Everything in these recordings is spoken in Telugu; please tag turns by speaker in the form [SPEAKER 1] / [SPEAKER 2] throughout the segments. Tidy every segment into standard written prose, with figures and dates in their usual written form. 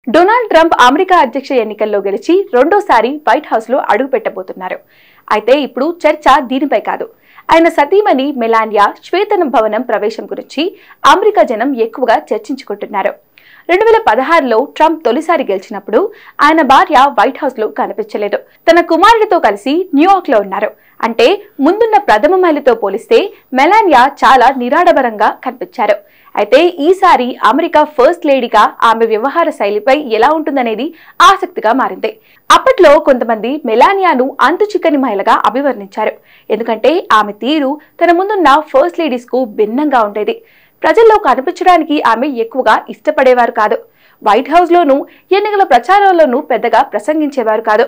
[SPEAKER 1] డొనాల్డ్ ట్రంప్ అమెరికా అధ్యక్ష ఎన్నికల్లో గెలిచి రెండోసారి వైట్ హౌస్ లో అడుగు పెట్టబోతున్నారు. అయితే ఇప్పుడు చర్చ దీనిపై కాదు. ఆయన సతీమణి మెలానియా శ్వేతన భవనం ప్రవేశం గురించి అమెరికా జనం ఎక్కువగా చర్చించుకుంటున్నారు. 2016లో ట్రంప్ తొలిసారి గెలిచినప్పుడు ఆయన భార్య వైట్ హౌస్ లో కనిపించలేదు. తన కుమారుడితో కలిసి న్యూయార్క్ లో ఉన్నారు. అంటే ముందున్న ప్రథమ మహిళతో పోలిస్తే మెలానియా చాలా నిరాడంబరంగా కనిపించారు. అయితే ఈసారి అమెరికా ఫస్ట్ లేడీగా ఆమె వ్యవహార శైలిపై ఎలా ఉంటుందనేది ఆసక్తిగా మారింది. అప్పట్లో కొంతమంది మెలానియాను అంతుచిక్కని మహిళగా అభివర్ణించారు. ఎందుకంటే ఆమె తీరు తన ముందున్న ఫస్ట్ లేడీస్ కు భిన్నంగా ఉండేది. ప్రజల్లో కనిపించడానికి ఆమె ఎక్కువగా ఇష్టపడేవారు కాదు. వైట్ హౌస్ లోనూ ఎన్నికల ప్రచారంలోనూ పెద్దగా ప్రసంగించేవారు కాదు.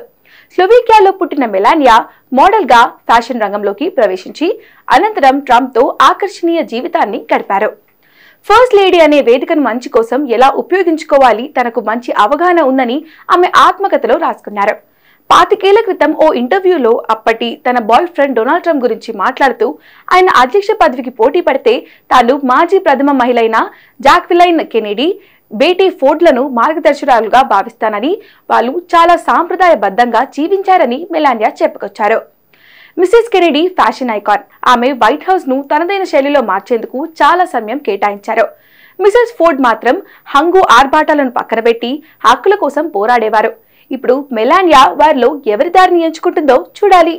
[SPEAKER 1] స్లోవేకియాలో పుట్టిన మెలానియా మోడల్ గా ఫ్యాషన్ రంగంలోకి ప్రవేశించి అనంతరం ట్రంప్ తో ఆకర్షణీయ జీవితాన్ని గడిపారు. ఫస్ట్ లేడీ అనే వేదికను మంచి కోసం ఎలా ఉపయోగించుకోవాలి తనకు మంచి అవగాహన ఉందని ఆమె ఆత్మకథలో రాసుకున్నారు. 25 ఏళ్ల క్రితం ఓ ఇంటర్వ్యూలో అప్పటి తన బాయ్ ఫ్రెండ్ డొనాల్డ్ ట్రంప్ గురించి మాట్లాడుతూ ఆయన అధ్యక్ష పదవికి పోటీ పడితే తాను మాజీ ప్రథమ మహిళైన జాక్విలైన్ కెనెడీ, బేటీ ఫోర్డ్లను మార్గదర్శకులుగా భావిస్తానని, వాళ్ళు చాలా సాంప్రదాయబద్ధంగా జీవించారని మెలానియా చెప్పుకొచ్చారు. Mrs Kennedy fashion icon. ఆమె వైట్ హౌస్ ను తనదైన శైలిలో మార్చేందుకు చాలా సమయం కేటాయించారు. మిసెస్ ఫోర్డ్ మాత్రం హంగు ఆర్భాటాలను పక్కనబెట్టి హక్కుల కోసం పోరాడేవారు. ఇప్పుడు మెలానియా వారిలో ఎవరి దారిని ఎంచుకుంటుందో చూడాలి.